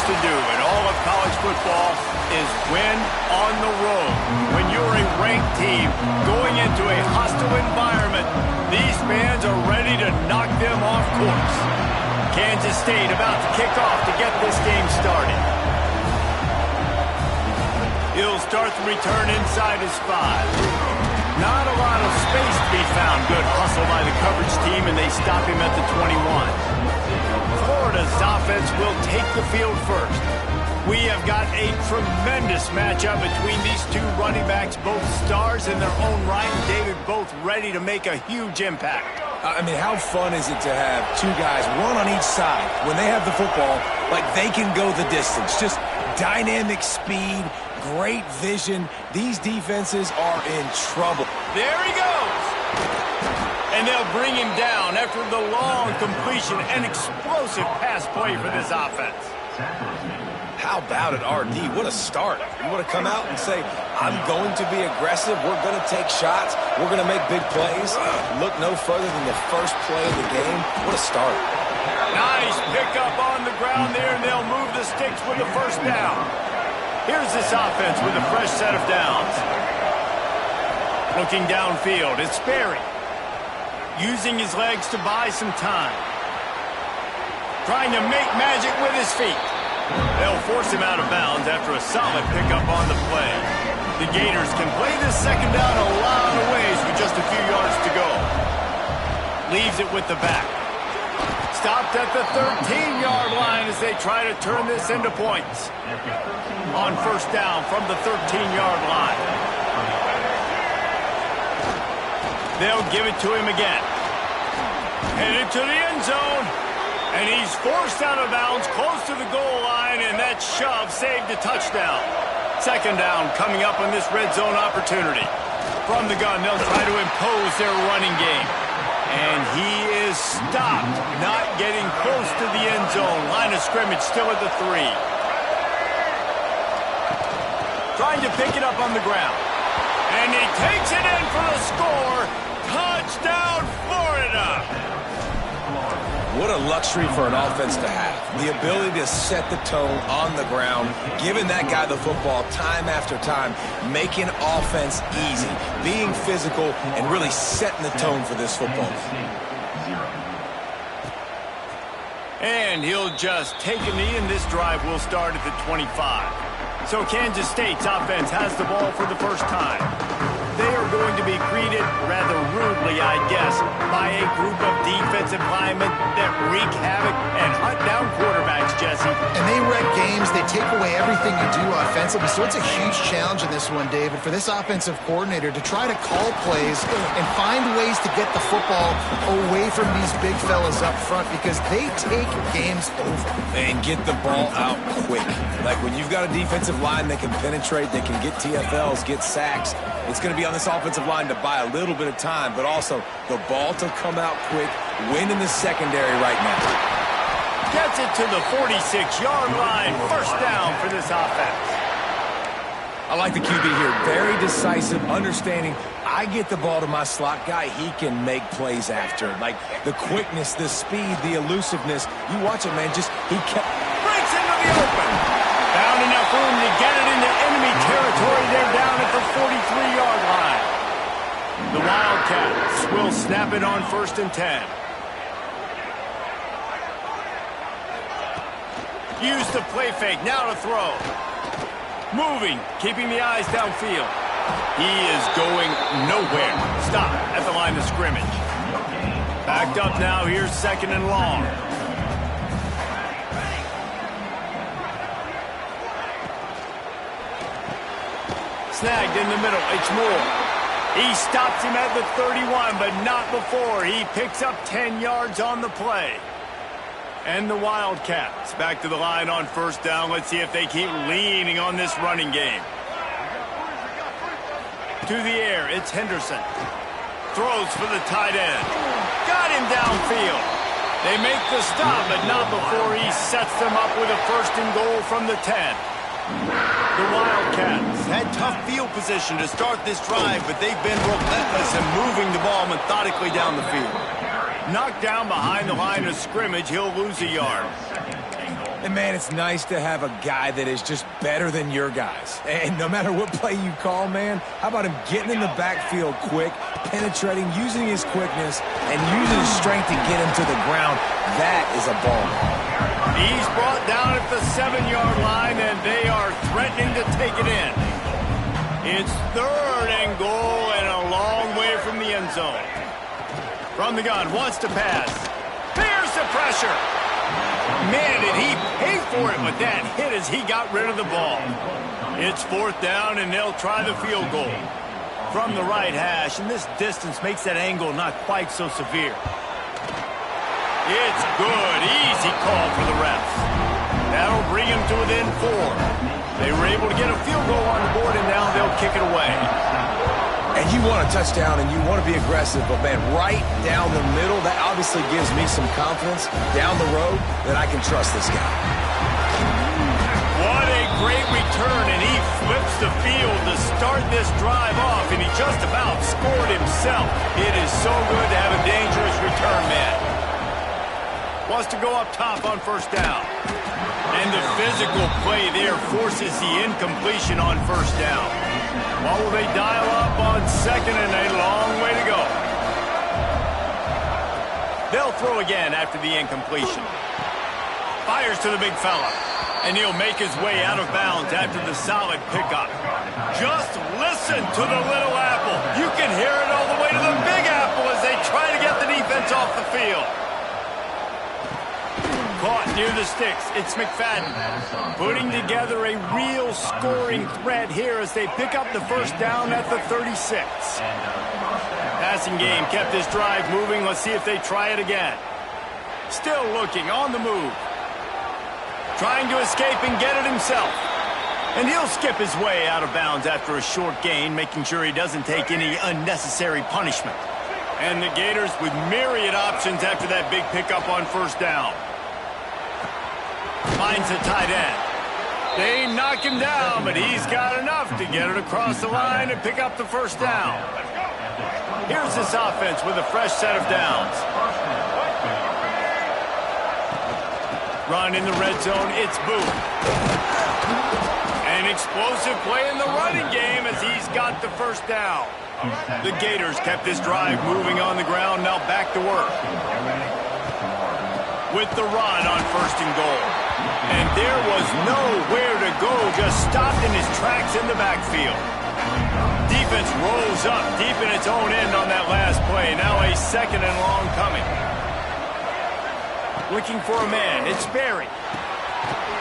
to do in all of college football is win on the road. When you're a ranked team going into a hostile environment, these fans are ready to knock them off course. Kansas State about to kick off to get this game started. He'll start the return inside his 5. Not a lot of space to be found. Good hustle by the coverage team, and they stop him at the 21. Florida's offense will take the field first. We have got a tremendous matchup between these two running backs, both stars in their own right, and David, both ready to make a huge impact. I mean, how fun is it to have two guys, one on each side, when they have the football, like they can go the distance. Just dynamic speed, great vision. These defenses are in trouble. There he goes. And they'll bring him down after the long completion and explosive pass play for this offense. How about it, RD? What a start. You want to come out and say, I'm going to be aggressive. We're going to take shots. We're going to make big plays. Look no further than the first play of the game. What a start. Nice pickup on the ground there, and they'll move the sticks with the first down. Here's this offense with a fresh set of downs. Looking downfield, it's Sperry. Using his legs to buy some time. Trying to make magic with his feet. They'll force him out of bounds after a solid pickup on the play. The Gators can play this second down a lot of ways with just a few yards to go. Leaves it with the back. Stopped at the 13-yard line as they try to turn this into points. On first down from the 13-yard line. They'll give it to him again. Headed to the end zone. And he's forced out of bounds close to the goal line, and that shove saved a touchdown. Second down coming up on this red zone opportunity. From the gun, they'll try to impose their running game. And he is stopped, not getting close to the end zone. Line of scrimmage still at the 3. Trying to pick it up on the ground. And he takes it in for the score. Touchdown, Florida! What a luxury for an offense to have. The ability to set the tone on the ground, giving that guy the football time after time, making offense easy, being physical, and really setting the tone for this football. And he'll just take a knee, and this drive will start at the 25. So Kansas State's offense has the ball for the first time. They are going to be greeted rather rudely, I guess, by a group of defensive linemen that wreak havoc and hunt down quarterbacks, Jesse. And they wreck games. They take away everything you do offensively. So it's a huge challenge in this one, David, for this offensive coordinator to try to call plays and find ways to get the football away from these big fellas up front because they take games over. And get the ball out quick. Like when you've got a defensive line that can penetrate, they can get TFLs, get sacks, it's going to be on this offensive line to buy a little bit of time, but also the ball to come out quick, win in the secondary right now. Gets it to the 46-yard line. First down for this offense. I like the QB here. Very decisive, understanding I get the ball to my slot guy, he can make plays after. Like the quickness, the speed, the elusiveness. You watch it, man. Just he kept... Breaks into the open. Found enough room to get it into enemy territory. They're down at the 43-yard line. The Wildcats will snap it on 1st and 10. Use the play fake. Now to throw. Moving, keeping the eyes downfield. He is going nowhere. Stop at the line of scrimmage. Backed up now. Here's 2nd and long. Snagged in the middle. It's Moore. He stops him at the 31, but not before. He picks up 10 yards on the play. And the Wildcats back to the line on 1st down. Let's see if they keep leaning on this running game. To the air, it's Henderson. Throws for the tight end. Got him downfield. They make the stop, but not before he sets them up with a 1st and goal from the 10. The Wildcats had tough field position to start this drive, but they've been relentless in moving the ball methodically down the field. Knocked down behind the line of scrimmage, he'll lose a yard. And, man, it's nice to have a guy that is just better than your guys. And no matter what play you call, man, how about him getting in the backfield quick, penetrating, using his quickness, and using his strength to get him to the ground. That is a ball. He's brought down at the 7-yard line, and they are threatening to take it in. It's 3rd and goal and a long way from the end zone. From the gun, wants to pass. Here's the pressure. Man, did he pay for it with that hit as he got rid of the ball. It's 4th down, and they'll try the field goal. From the right hash, and this distance makes that angle not quite so severe. It's good. Easy call for the refs. That'll bring him to within 4. They were able to get a field goal on the board, and now they'll kick it away. And you want a touchdown and you want to be aggressive, but, man, right down the middle, that obviously gives me some confidence down the road that I can trust this guy. What a great return, and he flips the field to start this drive off, and he just about scored himself. It is so good to have a dangerous return man. Wants to go up top on 1st down. And the physical play there forces the incompletion on 1st down. What will they dial up on 2nd and a long way to go? They'll throw again after the incompletion. Fires to the big fella. And he'll make his way out of bounds after the solid pickup. Just listen to the little apple. You can hear it all the way to the big apple as they try to get the defense off the field. Caught near the sticks. It's McFadden putting together a real scoring threat here as they pick up the 1st down at the 36. Passing game kept this drive moving. Let's see if they try it again. Still looking on the move. Trying to escape and get it himself. And he'll skip his way out of bounds after a short gain, making sure he doesn't take any unnecessary punishment. And the Gators with myriad options after that big pickup on 1st down. Finds a tight end. They knock him down, but he's got enough to get it across the line and pick up the 1st down. Here's this offense with a fresh set of downs. Run in the red zone, it's Booth. An explosive play in the running game as he's got the 1st down. The Gators kept this drive moving on the ground, now back to work. With the run on 1st and goal. And there was nowhere to go, just stopped in his tracks in the backfield. Defense rolls up deep in its own end on that last play. Now a 2nd and long coming. Looking for a man, it's Berry.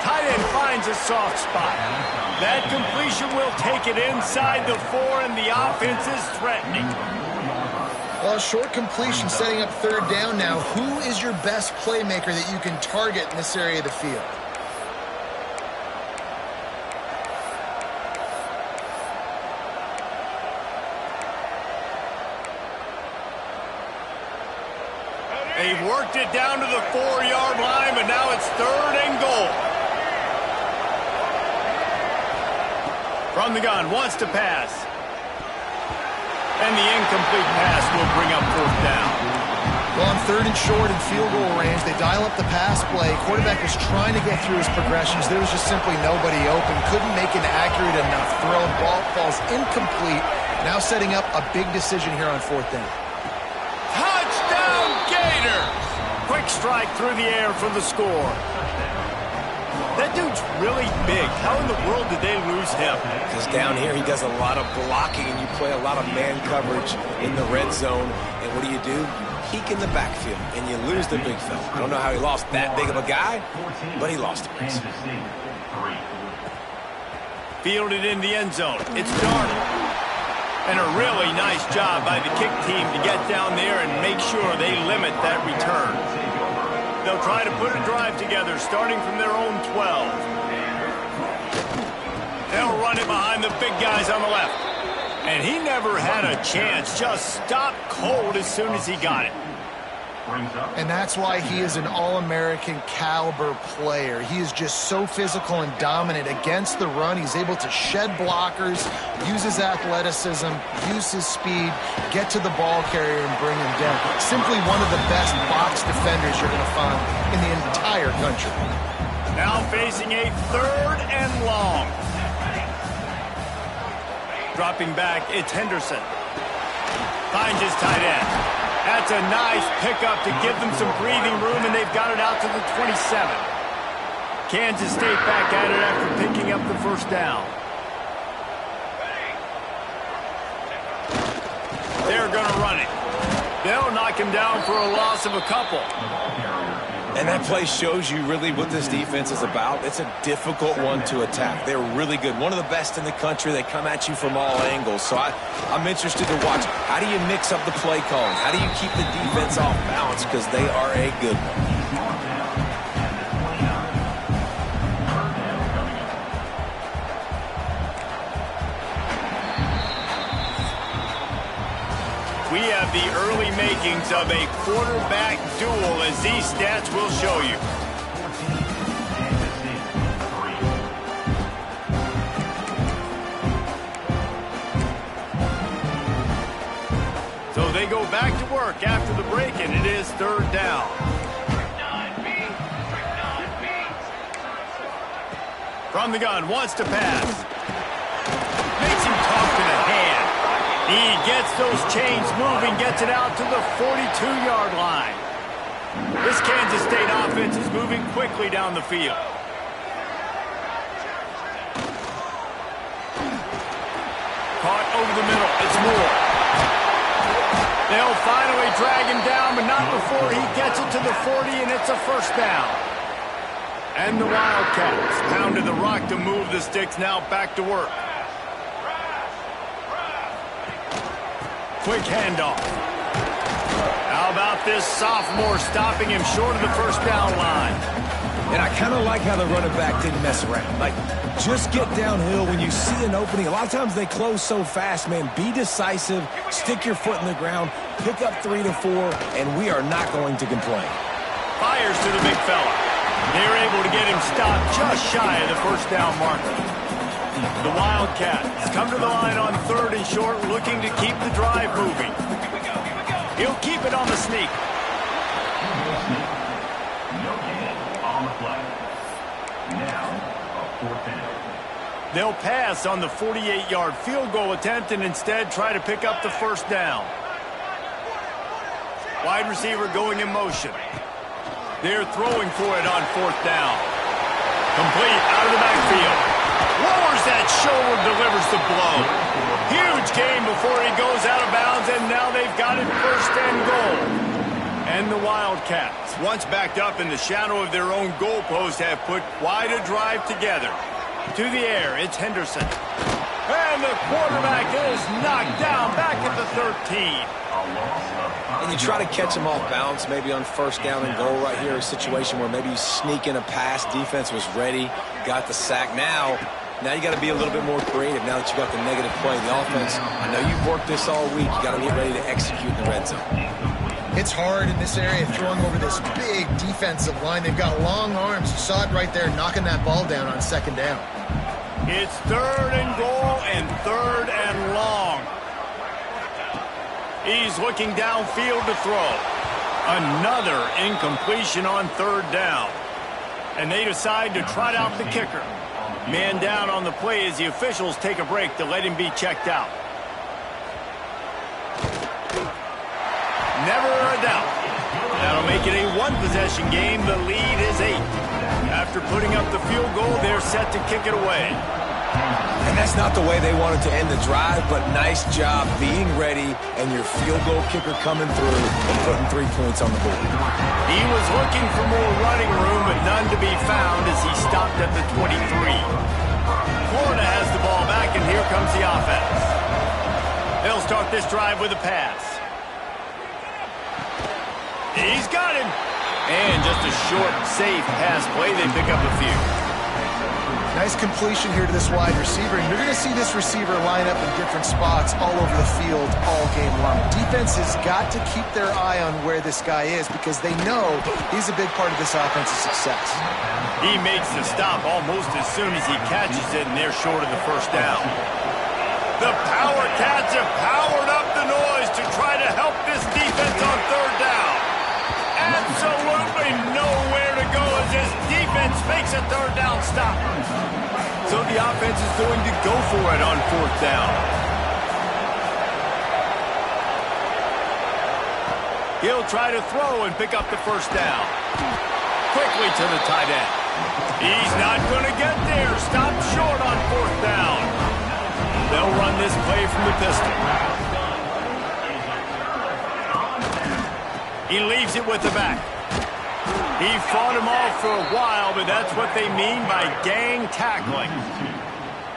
Tight end finds a soft spot. That completion will take it inside the 4, and the offense is threatening. Well, short completion setting up 3rd down now. Who is your best playmaker that you can target in this area of the field? They've worked it down to the 4-yard line, but now it's 3rd and goal. From the gun, wants to pass. And the incomplete pass will bring up 4th down. Well, on 3rd and short and field goal range, they dial up the pass play. Quarterback was trying to get through his progressions. There was just simply nobody open. Couldn't make an accurate enough throw. Ball falls incomplete. Now setting up a big decision here on 4th down. Touchdown, Gators! Quick strike through the air for the score. That dude's really big. How in the world did they lose him? Because down here he does a lot of blocking, and you play a lot of man coverage in the red zone. And what do? You peek in the backfield, and you lose the big fella. I don't know how he lost that big of a guy, but he lost him. Fielded in the end zone. It's Darnold. And a really nice job by the kick team to get down there and make sure they limit that return. They'll try to put a drive together, starting from their own 12. They'll run it behind the big guys on the left. And he never had a chance, just stopped cold as soon as he got it. And that's why he is an All-American caliber player. He is just so physical and dominant against the run. He's able to shed blockers, use his athleticism, use his speed, get to the ball carrier and bring him down. Simply one of the best box defenders you're going to find in the entire country. Now facing a 3rd and long. Dropping back, it's Henderson. Finds his tight end. That's a nice pickup to give them some breathing room, and they've got it out to the 27. Kansas State back at it after picking up the first down. They're going to run it. They'll knock him down for a loss of a couple. And that play shows you really what this defense is about. It's a difficult one to attack. They're really good. One of the best in the country. They come at you from all angles. So I'm interested to watch. How do you mix up the play calling? How do you keep the defense off balance? Because they are a good one. We have the early makings of a quarterback duel, as these stats will show you. So they go back to work after the break, and it is 3rd down. From the gun, wants to pass. Makes him tough to the hand. He gets those chains moving, gets it out to the 42-yard line. This Kansas State offense is moving quickly down the field. Caught over the middle. It's Moore. They'll finally drag him down, but not before he gets it to the 40, and it's a first down. And the Wildcats pounded the rock to move the sticks, now back to work. Quick handoff. How about this sophomore stopping him short of the first down line? And I kind of like how the running back didn't mess around. Like, just get downhill when you see an opening. A lot of times they close so fast, man. Be decisive, stick your foot in the ground, pick up 3 to 4, and we are not going to complain. Fires to the big fella. They're able to get him stopped just shy of the first down marker. The Wildcats come to the line on 3rd and short, looking to keep the drive moving. He'll keep it on the sneak. They'll pass on the 48-yard field goal attempt and instead try to pick up the first down. Wide receiver going in motion. They're throwing for it on 4th down. Complete out of the backfield. Lowers that shoulder, delivers the blow. Huge gain before he goes out of bounds, and now they've got it 1st and goal. And the Wildcats, once backed up in the shadow of their own goalpost, have put quite a drive together. To the air, it's Henderson. And the quarterback is knocked down back at the 13. And you try to catch him off balance, maybe on 1st down and goal right here, a situation where maybe you sneak in a pass, defense was ready, got the sack. Now you got to be a little bit more creative now that you got the negative play. The offense, I know you've worked this all week. You got to get ready to execute in the red zone. It's hard in this area throwing over this big defensive line. They've got long arms. You saw it right there, knocking that ball down on 2nd down. It's 3rd and goal and 3rd and long. He's looking downfield to throw. Another incompletion on 3rd down. And they decide to trot out the kicker. Man down on the play as the officials take a break to let him be checked out. Never a doubt. That'll make it a 1-possession game. The lead is 8. After putting up the field goal, they're set to kick it away. And that's not the way they wanted to end the drive, but nice job being ready and your field goal kicker coming through and putting 3 points on the board. He was looking for more running room, but none to be found as he stopped at the 23. Florida has the ball back, and here comes the offense. They'll start this drive with a pass. He's got him. And just a short, safe pass play. They pick up a few. Nice completion here to this wide receiver, and you're going to see this receiver line up in different spots all over the field all game long. Defense has got to keep their eye on where this guy is because they know he's a big part of this offensive success. He makes the stop almost as soon as he catches it, and they're short of the first down. The Power Cats have powered up the noise to try to help this defense on 3rd down. Absolutely nowhere to go as this defense makes a third down stop. So the offense is going to go for it on fourth down. He'll try to throw and pick up the first down. Quickly to the tight end. He's not going to get there. Stop short on fourth down. They'll run this play from the pistol. He leaves it with the back. He fought him off for a while, but that's what they mean by gang tackling.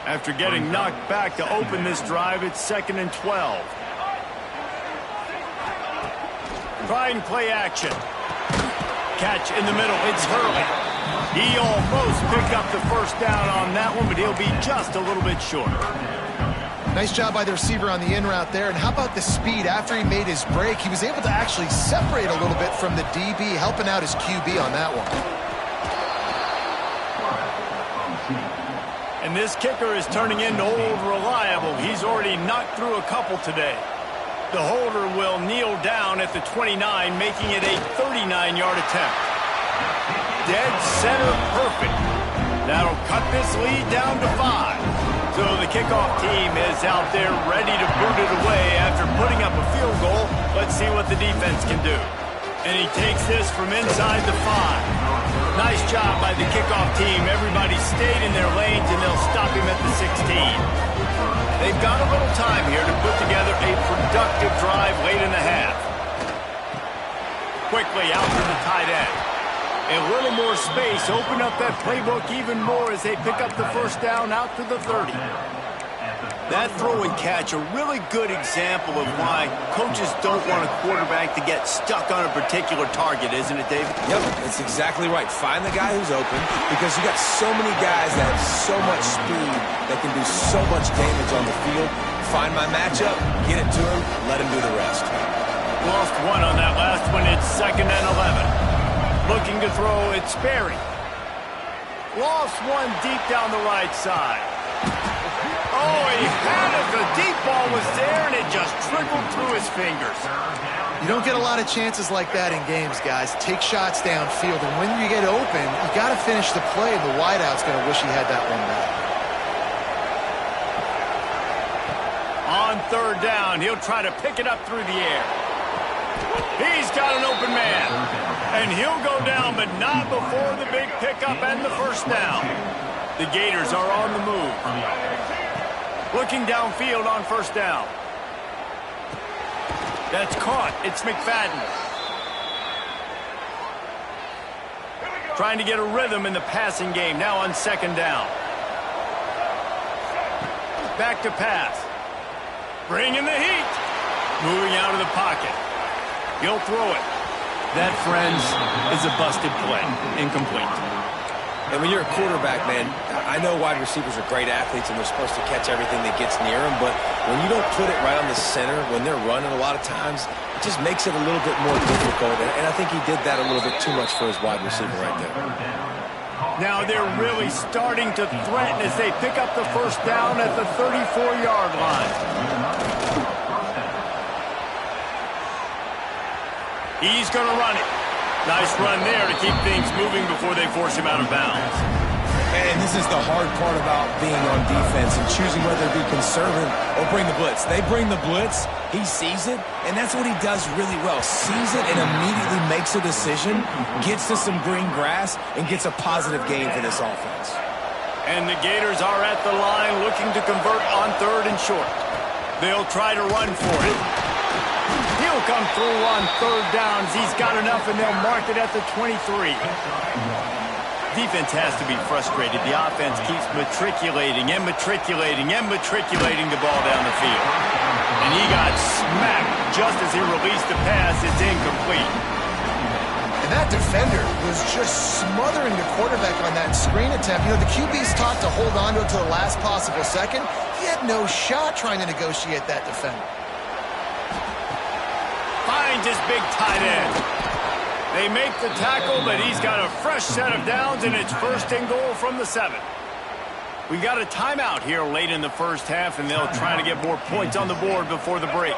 After getting knocked back to open this drive, it's 2nd and 12. Try and play action. Catch in the middle. It's Hurley. He almost picked up the first down on that one, but he'll be just a little bit shorter. Nice job by the receiver on the in route there. And how about the speed? After he made his break, he was able to actually separate a little bit from the DB, helping out his QB on that one. And this kicker is turning into old reliable. He's already knocked through a couple today. The holder will kneel down at the 29, making it a 39-yard attempt. Dead center perfect. That'll cut this lead down to 5. So the kickoff team is out there ready to boot it away after putting up a field goal. Let's see what the defense can do. And he takes this from inside the 5. Nice job by the kickoff team. Everybody stayed in their lanes, and they'll stop him at the 16. They've got a little time here to put together a productive drive late in the half. Quickly out to the tight end. A little more space, open up that playbook even more as they pick up the first down out to the 30. That throw and catch, a really good example of why coaches don't want a quarterback to get stuck on a particular target, isn't it, David? Yep, that's exactly right. Find the guy who's open, because you got so many guys that have so much speed that can do so much damage on the field. Find my matchup, get it to him, let him do the rest. Lost one on that last one. It's 2nd and 11. Looking to throw, it's Sperry. Lost one deep down the right side. Oh, he had it. The deep ball was there, and it just trickled through his fingers. You don't get a lot of chances like that in games, guys. Take shots downfield, and when you get open, you got to finish the play, and the wideout's going to wish he had that one back. On third down, he'll try to pick it up through the air. He's got an open man. And he'll go down, but not before the big pickup and the first down. The Gators are on the move. Looking downfield on first down. That's caught. It's McFadden. Trying to get a rhythm in the passing game. Now on 2nd down. Back to pass. Bringing the heat. Moving out of the pocket. He'll throw it. That, friends, is a busted play. Incomplete. And when you're a quarterback, man, I know wide receivers are great athletes and they're supposed to catch everything that gets near them, but when you don't put it right on the center, when they're running a lot of times, it just makes it a little bit more difficult. And I think he did that a little bit too much for his wide receiver right there. Now they're really starting to threaten as they pick up the first down at the 34-yard line. He's going to run it. Nice run there to keep things moving before they force him out of bounds. And this is the hard part about being on defense and choosing whether to be conservative or bring the blitz. They bring the blitz, he sees it, and that's what he does really well. Sees it and immediately makes a decision, gets to some green grass, and gets a positive gain for this offense. And the Gators are at the line looking to convert on 3rd and short. They'll try to run for it. He'll come through on 3rd downs. He's got enough, and they'll mark it at the 23. Defense has to be frustrated. The offense keeps matriculating and matriculating and matriculating the ball down the field. And he got smacked just as he released the pass. It's incomplete. And that defender was just smothering the quarterback on that screen attempt. You know, the QB's taught to hold on to it to the last possible second. He had no shot trying to negotiate that defender. Finds his big tight end. They make the tackle, but he's got a fresh set of downs, and it's 1st and goal from the 7. We got a timeout here late in the first half, and they'll try to get more points on the board before the break.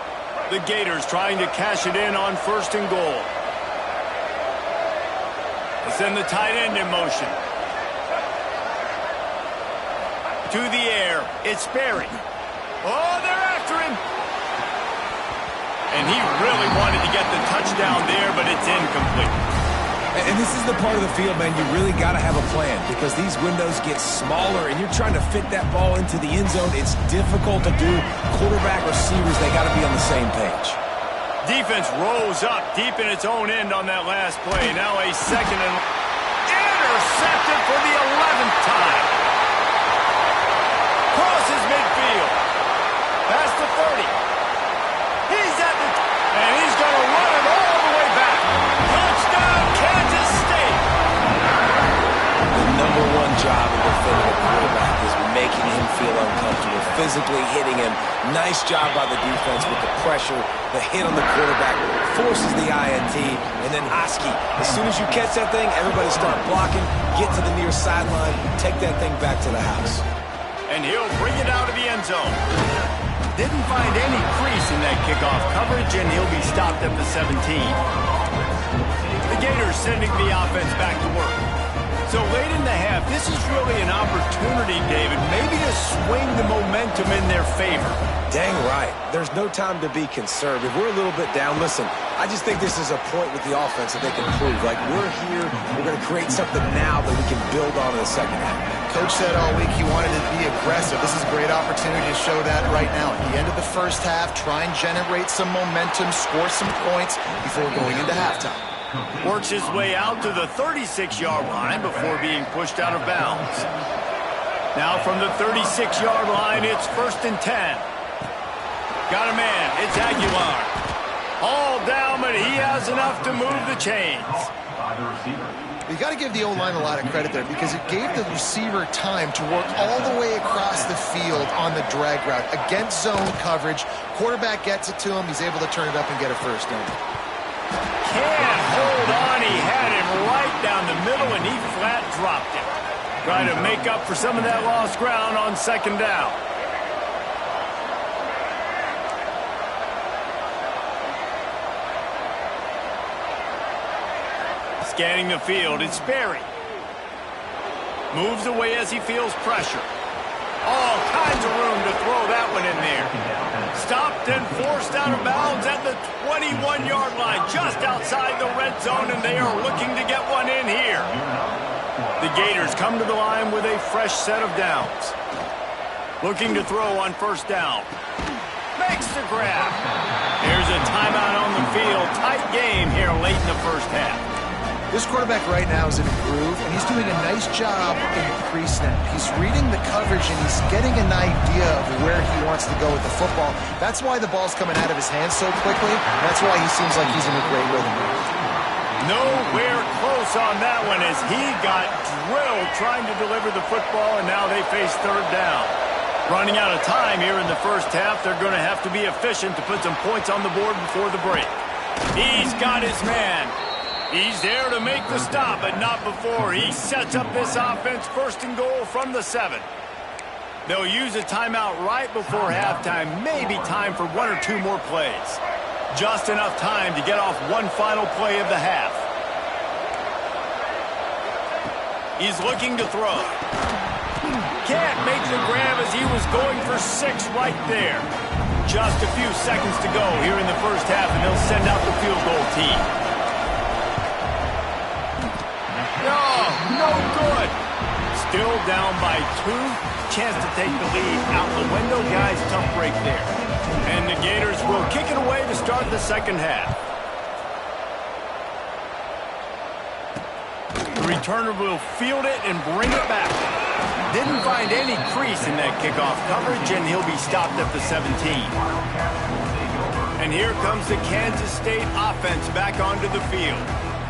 The Gators trying to cash it in on 1st and goal. They send the tight end in motion. to the air. It's Berry. Oh, they're after him. And he really wanted to get the touchdown there, but it's incomplete. And this is the part of the field, man, you really got to have a plan because these windows get smaller and you're trying to fit that ball into the end zone. It's difficult to do. Quarterback, receivers, they got to be on the same page. Defense rolls up deep in its own end on that last play. Now a second and intercepted for the 11th time. Crosses midfield. Past the 30. He's at the... and he's going to run it all the way back. Touchdown, Kansas State. The number one job of defending a quarterback is making him feel uncomfortable, physically hitting him. Nice job by the defense with the pressure, the hit on the quarterback, forces the INT, and then Hosky. As soon as you catch that thing, everybody start blocking, get to the near sideline, take that thing back to the house. And he'll bring it out of the end zone. Didn't find any crease in that kickoff coverage, and he'll be stopped at the 17. The Gators sending the offense back to work. So late in the half, this is really an opportunity, David, maybe to swing the momentum in their favor. Dang right. There's no time to be conservative. We're a little bit down. Listen, I just think this is a point with the offense that they can prove. Like, we're here, we're going to create something now that we can build on in the second half. Coach said all week he wanted to be aggressive. This is a great opportunity to show that right now. At the end of the first half, try and generate some momentum, score some points before going into halftime. Works his way out to the 36-yard line before being pushed out of bounds. Now from the 36-yard line, it's 1st and 10. Got a man. It's Aguilar. All down, but he has enough to move the chains. You got to give the O-line a lot of credit there because it gave the receiver time to work all the way across the field on the drag route. Against zone coverage, quarterback gets it to him. He's able to turn it up and get a first down. Can't hold on. He had him right down the middle, and he flat dropped it. Trying to make up for some of that lost ground on 2nd down. Scanning the field, it's Berry. Moves away as he feels pressure. All kinds of room to throw that one in there. Stopped and forced out of bounds at the 21-yard line, just outside the red zone, and they are looking to get one in here. The Gators come to the line with a fresh set of downs. Looking to throw on 1st down. Makes the grab. There's a timeout on the field. Tight game here late in the first half. This quarterback right now is in a groove, and he's doing a nice job in the pre-snap. He's reading the coverage, and he's getting an idea of where he wants to go with the football. That's why the ball's coming out of his hands so quickly. That's why he seems like he's in a great rhythm. Nowhere close on that one as he got drilled trying to deliver the football, and now they face 3rd down. Running out of time here in the first half, they're going to have to be efficient to put some points on the board before the break. He's got his man. He's there to make the stop, but not before. He sets up this offense 1st and goal from the 7. They'll use a timeout right before halftime. Maybe time for 1 or 2 more plays. Just enough time to get off one final play of the half. He's looking to throw. Can't make the grab as he was going for 6 right there. Just a few seconds to go here in the first half, and they'll send out the field goal team. No good. Still down by 2. Chance to take the lead out the window. Guys, tough break there. And the Gators will kick it away to start the second half. The returner will field it and bring it back. Didn't find any crease in that kickoff coverage, and he'll be stopped at the 17. And here comes the Kansas State offense back onto the field.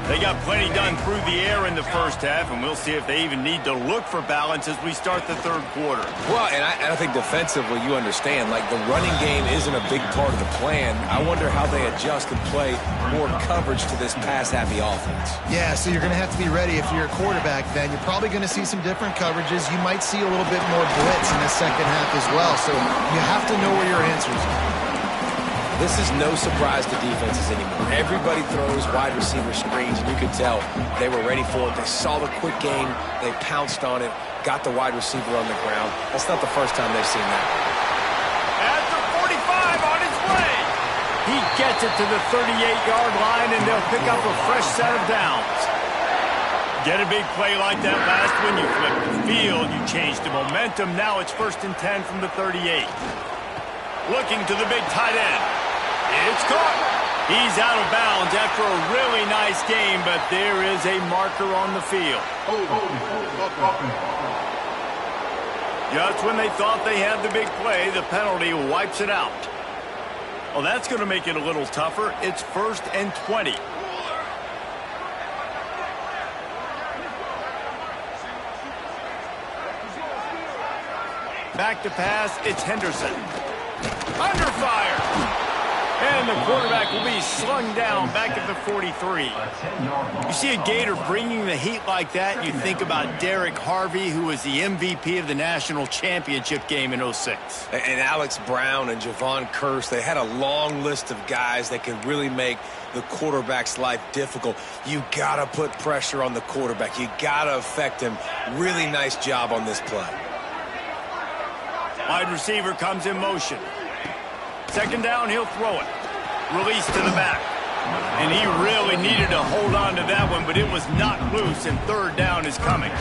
They got plenty done through the air in the first half, and we'll see if they even need to look for balance as we start the 3rd quarter. Well, and I think defensively, you understand, like the running game isn't a big part of the plan. I wonder how they adjust and play more coverage to this pass-happy offense. Yeah, so you're going to have to be ready if you're a quarterback then. You're probably going to see some different coverages. You might see a little bit more blitz in the second half as well, so you have to know where your answers are. This is no surprise to defenses anymore. Everybody throws wide receiver screens, and you could tell they were ready for it. They saw the quick game. They pounced on it, got the wide receiver on the ground. That's not the first time they've seen that. At the 45 on his way. He gets it to the 38-yard line, and they'll pick up a fresh set of downs. Get a big play like that last one, you flip the field, you change the momentum. Now it's 1st and 10 from the 38. Looking to the big tight end. It's caught. He's out of bounds after a really nice game, but there is a marker on the field. Just when they thought they had the big play, the penalty wipes it out. Well, that's going to make it a little tougher. It's 1st and 20. Back to pass, it's Henderson. Under fire. And the quarterback will be slung down back at the 43. You see a Gator bringing the heat like that, you think about Derek Harvey, who was the MVP of the national championship game in '06. And Alex Brown and Javon Curse, they had a long list of guys that could really make the quarterback's life difficult. You got to put pressure on the quarterback. You got to affect him. Really nice job on this play. Wide receiver comes in motion. 2nd down, he'll throw it. Release to the back. And he really needed to hold on to that one, but it was knocked loose, and 3rd down is coming.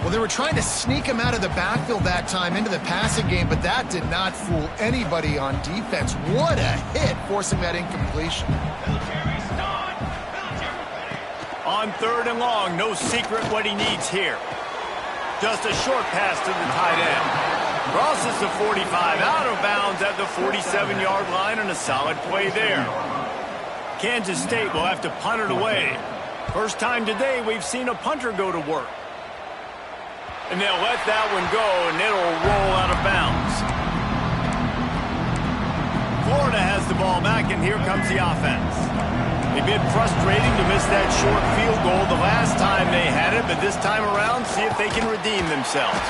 Well, they were trying to sneak him out of the backfield that time into the passing game, but that did not fool anybody on defense. What a hit, forcing that incompletion. On 3rd and long, no secret what he needs here. Just a short pass to the tight end. Crosses the 45, out of bounds at the 47-yard line, and a solid play there. Kansas State will have to punt it away. First time today we've seen a punter go to work. And they'll let that one go, and it'll roll out of bounds. Florida has the ball back, and here comes the offense. They've been frustrating to miss that short field goal the last time they had it, but this time around, see if they can redeem themselves.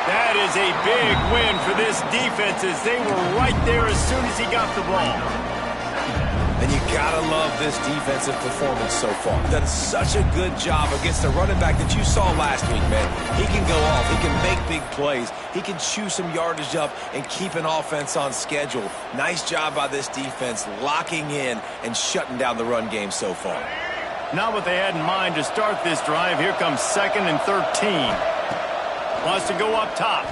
That is a big win for this defense, as they were right there as soon as he got the ball. And you gotta love this defensive performance so far. Done such a good job against the running back that you saw last week, man. He can go off, he can make big plays, he can chew some yardage up and keep an offense on schedule. Nice job by this defense locking in and shutting down the run game so far. Not what they had in mind to start this drive. Here comes 2nd and 13. Wants to go up top.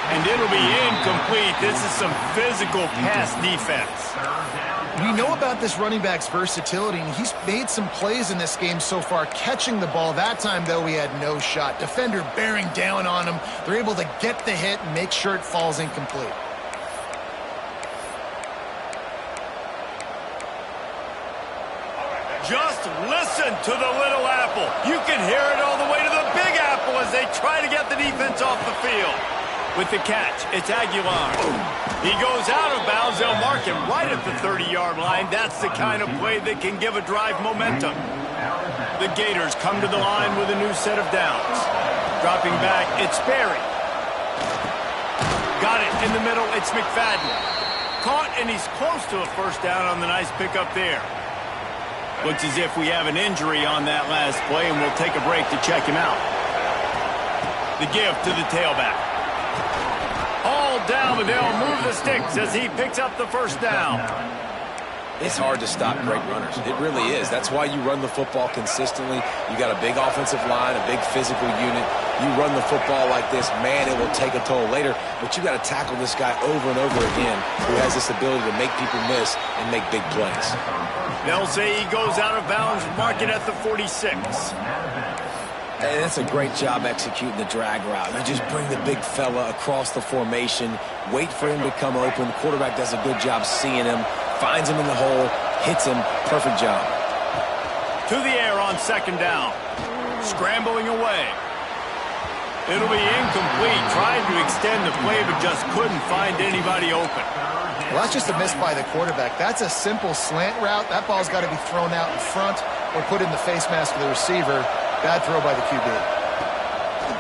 And it'll be incomplete. This is some physical pass defense. We know about this running back's versatility, and he's made some plays in this game so far, catching the ball. That time, though, he had no shot. Defender bearing down on him. They're able to get the hit and make sure it falls incomplete. Just listen to the little apple. You can hear it all the way to the big apple as they try to get the defense off the field. With the catch, it's Aguilar. He goes out of bounds. They'll mark him right at the 30-yard line. That's the kind of play that can give a drive momentum. The Gators come to the line with a new set of downs. Dropping back, it's Berry. Got it in the middle, it's McFadden. Caught, and he's close to a 1st down on the nice pickup there. Looks as if we have an injury on that last play, and we'll take a break to check him out. The give to the tailback. All down, but they'll move the sticks as he picks up the 1st down. It's hard to stop great runners. It really is. That's why you run the football consistently. You got a big offensive line, a big physical unit. You run the football like this, man, it will take a toll later. But you got to tackle this guy over and over again who has this ability to make people miss and make big plays. They'll say he goes out of bounds, mark it at the 46. And that's a great job executing the drag route. You just bring the big fella across the formation, wait for him to come open. The quarterback does a good job seeing him, finds him in the hole, hits him. Perfect job. To the air on 2nd down. Scrambling away. It'll be incomplete. Trying to extend the play, but just couldn't find anybody open. Well, that's just a miss by the quarterback. That's a simple slant route. That ball's got to be thrown out in front or put in the face mask of the receiver. Bad throw by the QB.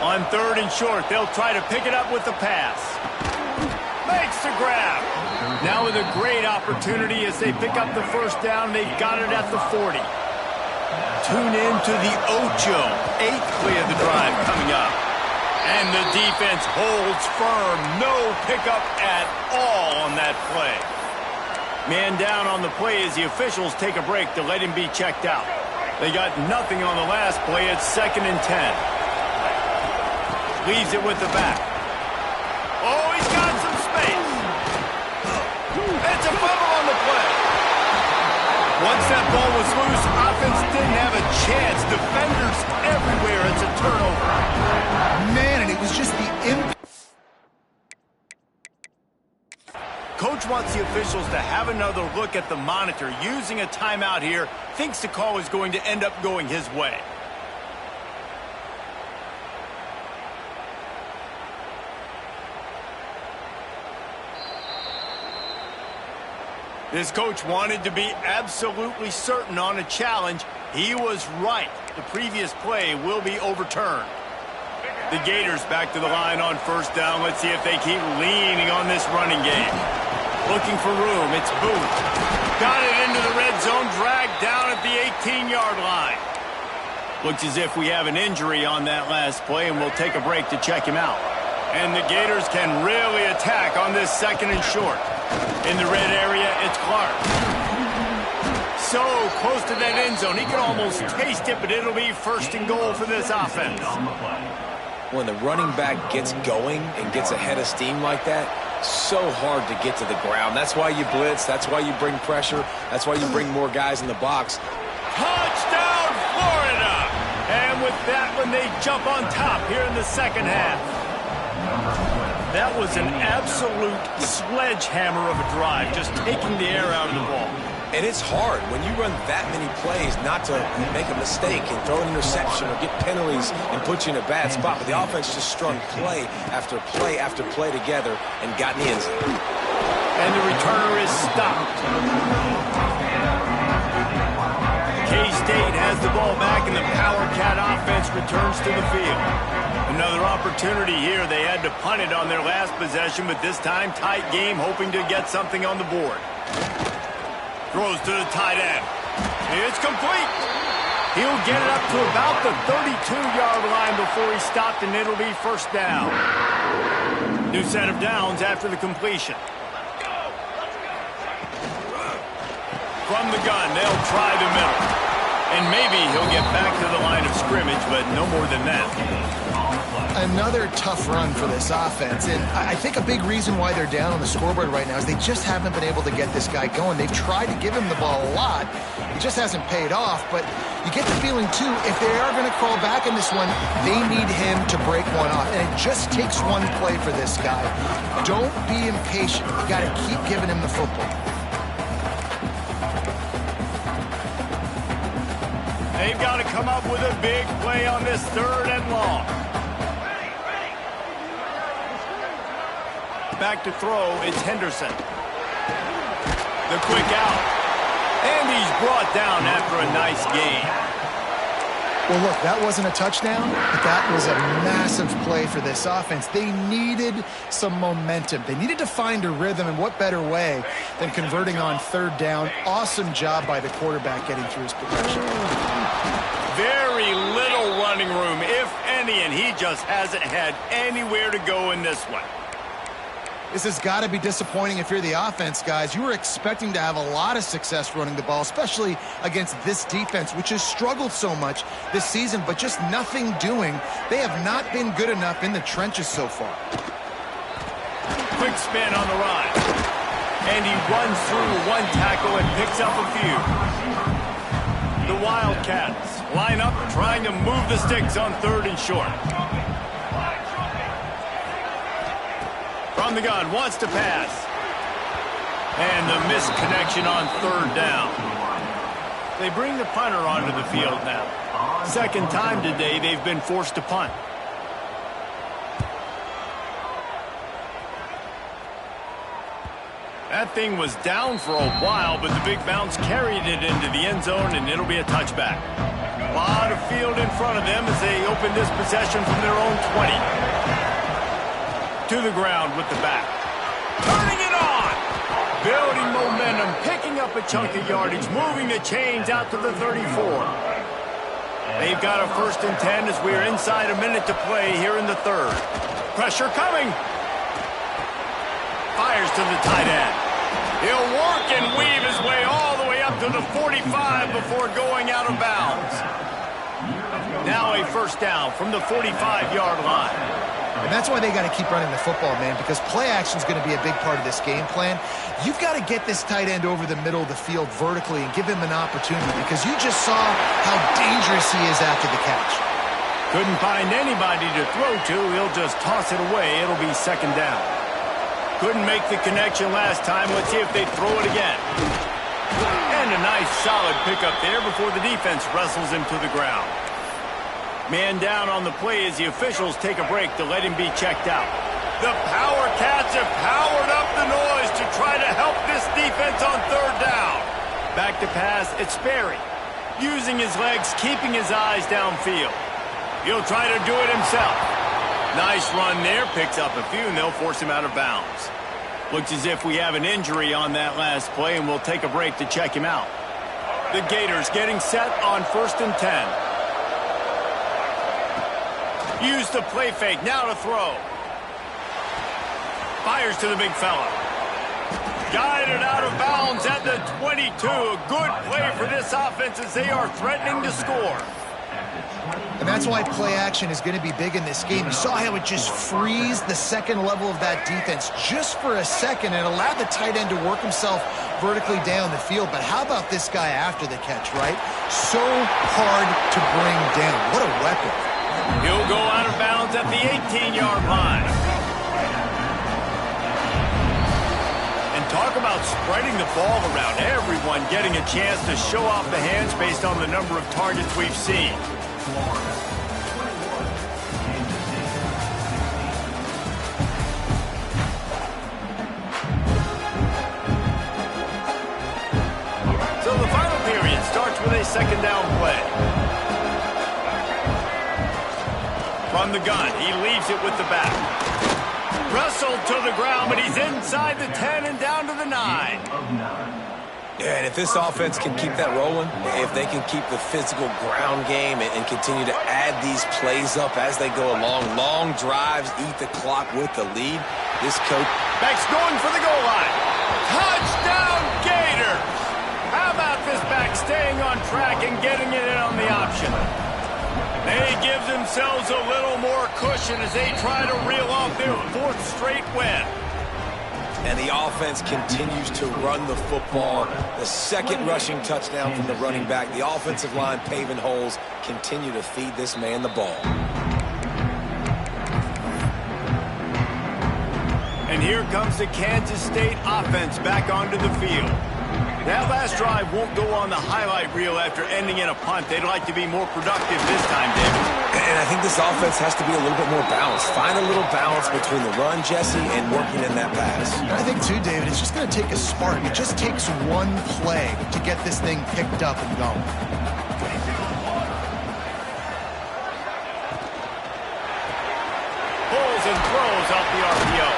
On 3rd and short, they'll try to pick it up with the pass. Makes the grab. Now with a great opportunity as they pick up the first down. They got it at the 40. Tune in to the Ocho. 8th play of the drive coming up. And the defense holds firm. No pickup at all on that play. Man down on the play as the officials take a break to let him be checked out. They got nothing on the last play. It's 2nd and 10. Leaves it with the back. Oh, he's got some space. It's a fumble on the play. Once that ball was loose, offense didn't have a chance. Defenders everywhere. It's a turnover. Man, and it was just the impact. Coach wants the officials to have another look at the monitor. Using a timeout here, thinks the call is going to end up going his way. This coach wanted to be absolutely certain on a challenge. He was right. The previous play will be overturned. The Gators back to the line on first down. Let's see if they keep leaning on this running game. Looking for room. It's Booth. Got it into the red zone. Dragged down at the 18-yard line. Looks as if we have an injury on that last play, and we'll take a break to check him out. And the Gators can really attack on this 2nd and short. In the red area, it's Clark. So close to that end zone. He can almost taste it, but it'll be 1st and goal for this offense. When the running back gets going and gets ahead of steam like that, so hard to get to the ground. That's why you blitz. That's why you bring pressure. That's why you bring more guys in the box. Touchdown, Florida! And with that one, they jump on top here in the second half. That was an absolute sledgehammer of a drive, just taking the air out of the ball. And it's hard when you run that many plays not to make a mistake and throw an interception or get penalties and put you in a bad spot. But the offense just strung play after play after play together and got in the end zone. And the returner is stopped. K-State has the ball back, and the Power Cat offense returns to the field. Another opportunity here. They had to punt it on their last possession, but this time tight game, hoping to get something on the board. Throws to the tight end. It's complete. He'll get it up to about the 32-yard line before he stopped, and it'll be 1st down. New set of downs after the completion. From the gun, they'll try the middle. And maybe he'll get back to the line of scrimmage, but no more than that. Another tough run for this offense, and I think a big reason why they're down on the scoreboard right now is they just haven't been able to get this guy going. They've tried to give him the ball a lot. It just hasn't paid off, but you get the feeling, too, if they are going to crawl back in this one, they need him to break one off, and it just takes one play for this guy. Don't be impatient. You got to keep giving him the football. They've got to come up with a big play on this 3rd and long. Back to throw, it's Henderson. The quick out. And he's brought down after a nice gain. Well, look, that wasn't a touchdown, but that was a massive play for this offense. They needed some momentum. They needed to find a rhythm, and what better way than converting on 3rd down. Awesome job by the quarterback getting through his progression. Very little running room, if any, and he just hasn't had anywhere to go in this one. This has got to be disappointing if you're the offense, guys. You were expecting to have a lot of success running the ball, especially against this defense, which has struggled so much this season, but just nothing doing. They have not been good enough in the trenches so far. Quick spin on the ride. And he runs through one tackle and picks up a few. The Wildcats line up trying to move the sticks on 3rd and short. From the gun, wants to pass. And the missed connection on 3rd down. They bring the punter onto the field now. 2nd time today they've been forced to punt. That thing was down for a while, but the big bounce carried it into the end zone, and it'll be a touchback. A lot of field in front of them as they open this possession from their own 20. To the ground with the back. Turning it on. Building momentum, picking up a chunk of yardage, moving the chains out to the 34. They've got a 1st and 10 as we are inside a minute to play here in the 3rd. Pressure coming. Fires to the tight end. He'll work and weave his way all the way up to the 45 before going out of bounds. Now a 1st down from the 45-yard line. And that's why they got to keep running the football, man, because play action is going to be a big part of this game plan. You've got to get this tight end over the middle of the field vertically and give him an opportunity, because you just saw how dangerous he is after the catch. Couldn't find anybody to throw to. He'll just toss it away. It'll be 2nd down. Couldn't make the connection last time. Let's see if they throw it again. And a nice solid pickup there before the defense wrestles him to the ground. Man down on the play as the officials take a break to let him be checked out. The Power Cats have powered up the noise to try to help this defense on 3rd down. Back to pass, it's Sperry. Using his legs, keeping his eyes downfield. He'll try to do it himself. Nice run there, picks up a few, and they'll force him out of bounds. Looks as if we have an injury on that last play, and we'll take a break to check him out. The Gators getting set on 1st and 10. Use the play fake, now to throw. Fires to the big fella. Guided out of bounds at the 22. A good play for this offense as they are threatening to score. And that's why play action is going to be big in this game. You saw how it just freezed the 2nd level of that defense just for a second and allowed the tight end to work himself vertically down the field. But how about this guy after the catch, right? So hard to bring down. What a weapon. He'll go out of bounds at the 18-yard line. And talk about spreading the ball around. Everyone getting a chance to show off the hands based on the number of targets we've seen. So the final period starts with a 2nd down play. From the gun, he leaves it with the back. Wrestled to the ground, but he's inside the 10 and down to the 9. Yeah, and if this offense can keep that rolling, if they can keep the physical ground game and continue to add these plays up as they go along, long drives, eat the clock with the lead, this coach... Back's going for the goal line. Touchdown, Gators! How about this back staying on track and getting it in on the option? They give themselves a little more cushion as they try to reel off their 4th straight win. And the offense continues to run the football. The 2nd rushing touchdown from the running back. The offensive line paving holes. Continue to feed this man the ball. And here comes the Kansas State offense back onto the field. That last drive won't go on the highlight reel after ending in a punt. They'd like to be more productive this time, David. And I think this offense has to be a little bit more balanced. Find a little balance between the run, Jesse, and working in that pass. I think, too, David, it's just going to take a spark. It just takes one play to get this thing picked up and going. Pulls and throws off the RPO.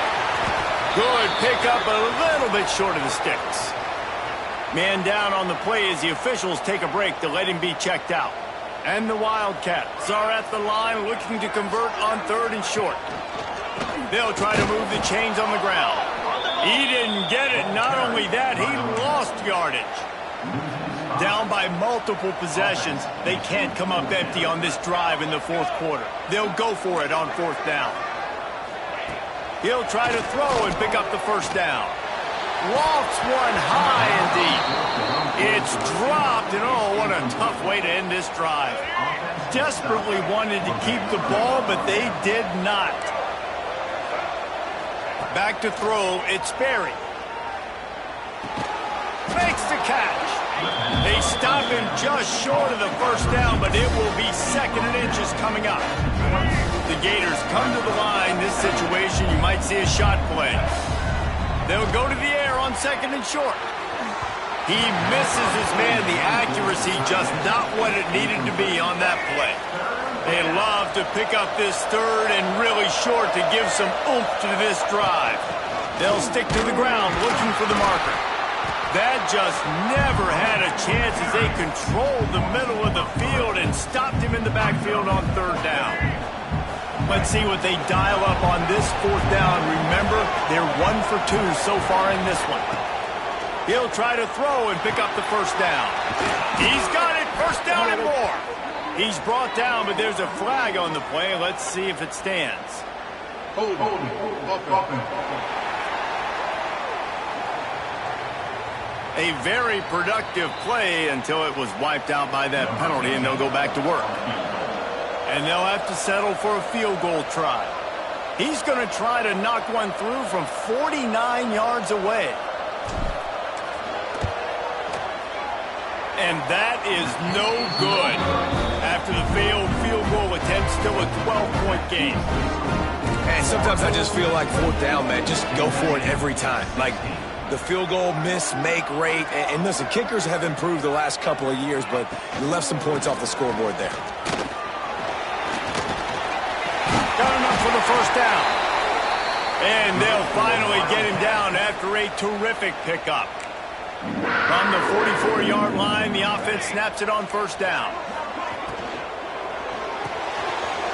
Good pickup, a little bit short of the sticks. Man down on the play as the officials take a break to let him be checked out. And the Wildcats are at the line looking to convert on 3rd and short. They'll try to move the chains on the ground. He didn't get it. Not only that, he lost yardage. Down by multiple possessions, they can't come up empty on this drive in the 4th quarter. They'll go for it on 4th down. He'll try to throw and pick up the 1st down. Lofts one high and deep. It's dropped, and oh, what a tough way to end this drive. Desperately wanted to keep the ball, but they did not. Back to throw, it's Sperry. Makes the catch. They stop him just short of the 1st down, but it will be 2nd and inches coming up. The Gators come to the line. This situation, you might see a shot play. They'll go to the air on 2nd and short. He misses his man. The accuracy just not what it needed to be on that play. They love to pick up this 3rd and really short to give some oomph to this drive. They'll stick to the ground looking for the marker. That just never had a chance as they controlled the middle of the field and stopped him in the backfield on third down. Let's see what they dial up on this fourth down. Remember, they're 1 for 2 so far in this one. He'll try to throw and pick up the first down. He's got it, first down and more. He's brought down, but there's a flag on the play. Let's see if it stands. A very productive play until it was wiped out by that penalty, and they'll go back to work. And they'll have to settle for a field goal try. He's going to try to knock one through from 49 yards away. And that is no good. After the failed field goal attempt, still a 12-point game. And sometimes I just feel like fourth down, man, just go for it every time. Like, the field goal miss-make rate. And listen, kickers have improved the last couple of years, but you left some points off the scoreboard there. Got enough for the first down. And they'll finally get him down after a terrific pickup. From the 44-yard line, the offense snaps it on first down.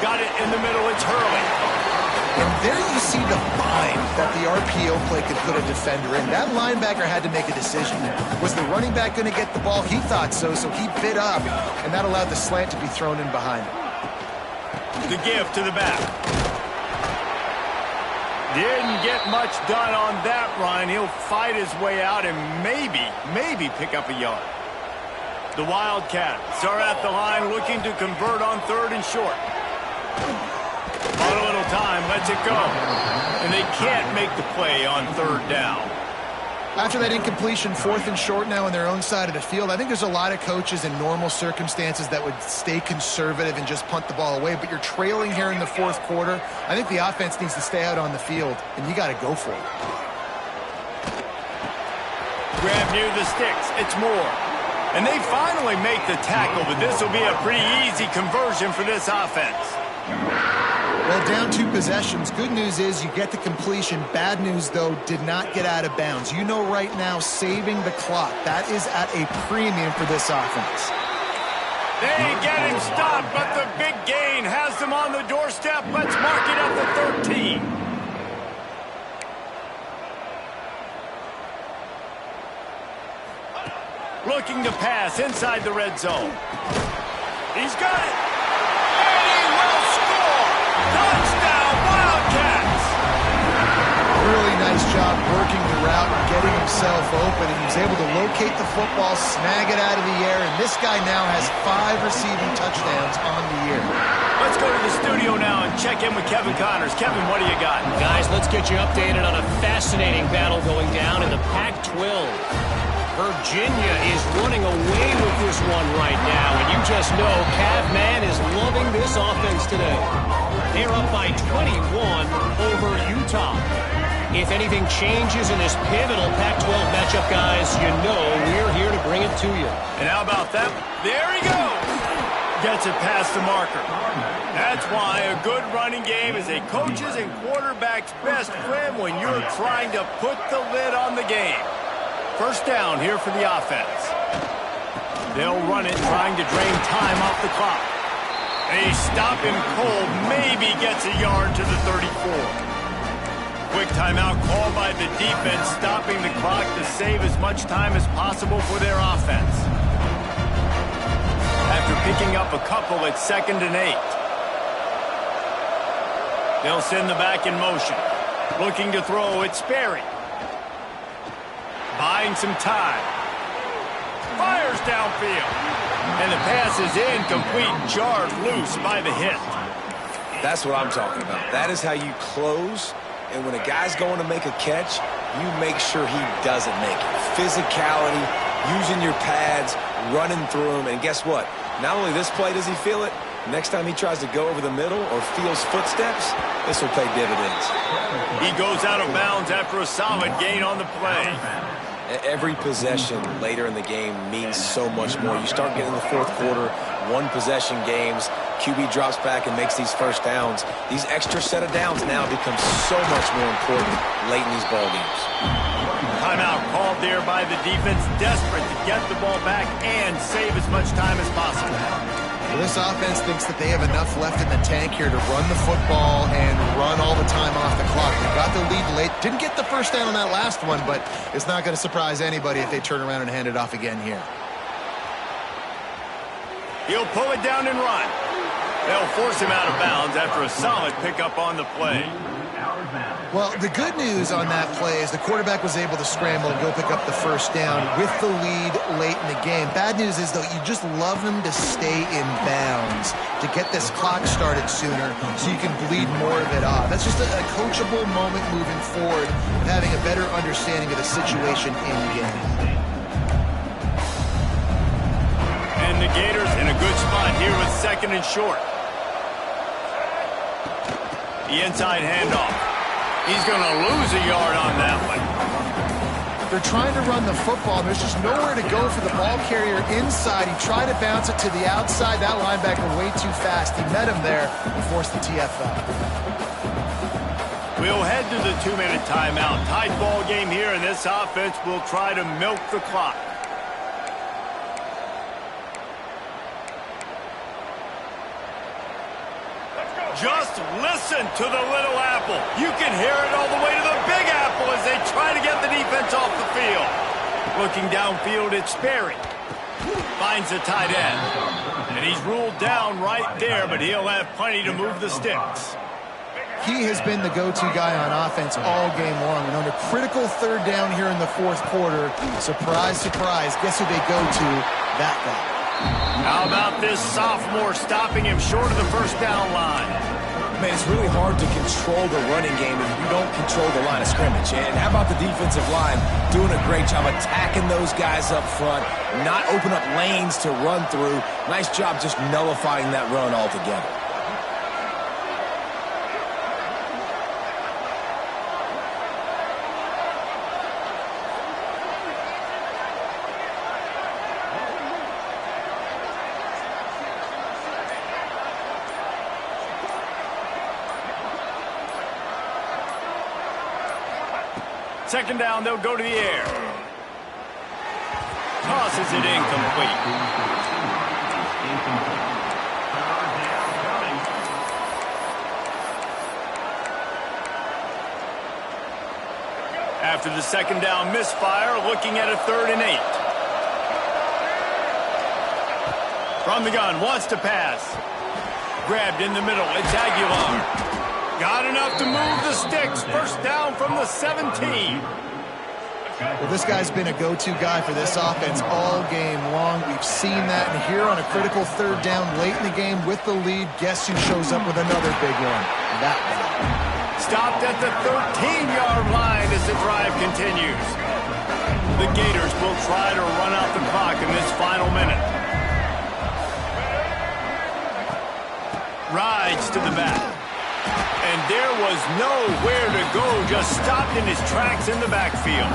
Got it in the middle, it's Hurley. And there you see the bind that the RPO play could put a defender in. That linebacker had to make a decision. Was the running back going to get the ball? He thought so, so he bit up, and that allowed the slant to be thrown in behind him. The give to the back. Didn't get much done on that run. He'll fight his way out and maybe pick up a yard. The Wildcats are at the line looking to convert on third and short. On a little time, lets it go. And they can't make the play on third down. After that incompletion, fourth and short now on their own side of the field, I think there's a lot of coaches in normal circumstances that would stay conservative and just punt the ball away. But you're trailing here in the fourth quarter. I think the offense needs to stay out on the field, and you got to go for it. Grab near the sticks. It's Moore. And they finally make the tackle, but this will be a pretty easy conversion for this offense. Well, down 2 possessions. Good news is you get the completion. Bad news, though, did not get out of bounds. You know right now, saving the clock. That is at a premium for this offense. They get him stopped, but the big gain has them on the doorstep. Let's mark it at the 13. Looking to pass inside the red zone. He's got it. And he will score. Touchdown, Wildcats. Really nice job working the route and getting himself open. And he was able to locate the football, snag it out of the air, and this guy now has 5 receiving touchdowns on the year. Let's go to the studio now and check in with Kevin Connors. Kevin, what do you got? Guys, let's get you updated on a fascinating battle going down in the Pac-12. Virginia is running away with this one right now, and you just know Cavman is loving this offense today. They're up by 21 over Utah. If anything changes in this pivotal Pac-12 matchup, guys, you know we're here to bring it to you. And how about that? There he goes. Gets it past the marker. That's why a good running game is a coach's and quarterback's best friend when you're trying to put the lid on the game. First down here for the offense. They'll run it, trying to drain time off the clock. They stop him cold, maybe gets a yard to the 34. Quick timeout called by the defense, stopping the clock to save as much time as possible for their offense. After picking up a couple, it's 2nd and 8. They'll send the back in motion. Looking to throw, it's Sperry. Buying some time. Fires downfield. And the pass is incomplete, jarred loose by the hit. That's what I'm talking about. That is how you close. And when a guy's going to make a catch, you make sure he doesn't make it. Physicality, using your pads, running through him. And guess what? Not only this play does he feel it, next time he tries to go over the middle or feels footsteps, this will pay dividends. He goes out of bounds after a solid gain on the play. Every possession later in the game means so much more. You start getting the fourth quarter, one-possession games, QB drops back and makes these first downs. These extra set of downs now become so much more important late in these ball games. Timeout called there by the defense, desperate to get the ball back and save as much time as possible. Well, this offense thinks that they have enough left in the tank here to run the football and run all the time off the clock. They got the lead late. Didn't get the first down on that last one, but it's not going to surprise anybody if they turn around and hand it off again here. He'll pull it down and run. They'll force him out of bounds after a solid pickup on the play. Well, the good news on that play is the quarterback was able to scramble and go pick up the first down with the lead late in the game. Bad news is, though, you just love him to stay in bounds to get this clock started sooner so you can bleed more of it off. That's just a coachable moment moving forward of having a better understanding of the situation in game. And the Gators in a good spot here with second and short. The inside handoff. He's going to lose a yard on that one. They're trying to run the football. There's just nowhere to go for the ball carrier inside. He tried to bounce it to the outside. That linebacker way too fast. He met him there and forced the TFL. We'll head to the 2-minute timeout. Tied ball game here, and this offense will try to milk the clock. Just listen to the little apple. You can hear it all the way to the big apple as they try to get the defense off the field. Looking downfield, it's Sperry. Finds the tight end. And he's ruled down right there, but he'll have plenty to move the sticks. He has been the go-to guy on offense all game long. And on a critical third down here in the fourth quarter, surprise, surprise, guess who they go to? That guy. How about this sophomore stopping him short of the first down line? Man, it's really hard to control the running game if you don't control the line of scrimmage. And how about the defensive line doing a great job attacking those guys up front, not open up lanes to run through. Nice job just nullifying that run altogether. Second down, they'll go to the air. Tosses it incomplete. After the second down misfire, looking at a 3rd and 8. From the gun, wants to pass. Grabbed in the middle, it's Aguilar. Got enough to move the sticks. First down from the 17. Well, this guy's been a go-to guy for this offense all game long. We've seen that, and here on a critical third down late in the game with the lead, guess who shows up with another big one? That one. Stopped at the 13-yard line as the drive continues. The Gators will try to run out the clock in this final minute. Rides to the back. And there was nowhere to go, just stopped in his tracks in the backfield.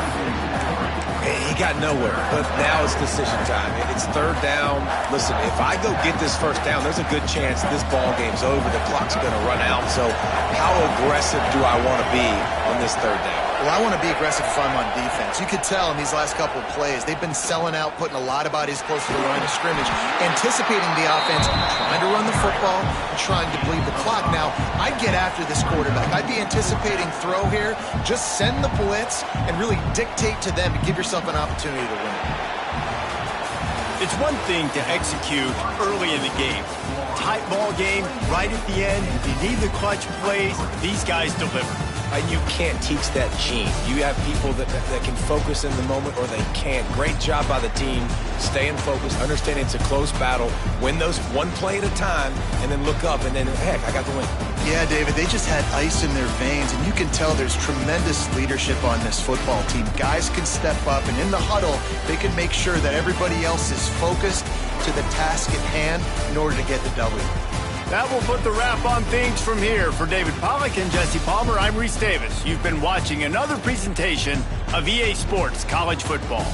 He got nowhere, but now it's decision time. It's third down. Listen, if I go get this first down, there's a good chance this ball game's over. The clock's going to run out. So how aggressive do I want to be on this third down? Well, I want to be aggressive if I'm on defense. You could tell in these last couple of plays, they've been selling out, putting a lot of bodies close to the line of scrimmage, anticipating the offense, trying to run the football, and trying to bleed the clock. Now, I'd get after this quarterback. I'd be anticipating throw here. Just send the blitz and really dictate to them to give yourself an opportunity to win. It's one thing to execute early in the game. Tight ball game, right at the end. You need the clutch plays. These guys deliver. You can't teach that gene. You have people that can focus in the moment or they can't. Great job by the team, staying focused, understanding it's a close battle, win those one play at a time, and then look up, and then, heck, I got the win. Yeah, David, they just had ice in their veins, and you can tell there's tremendous leadership on this football team. Guys can step up, and in the huddle, they can make sure that everybody else is focused to the task at hand in order to get the W. That will put the wrap on things from here. For David Pollack and Jesse Palmer, I'm Reese Davis. You've been watching another presentation of EA Sports College Football.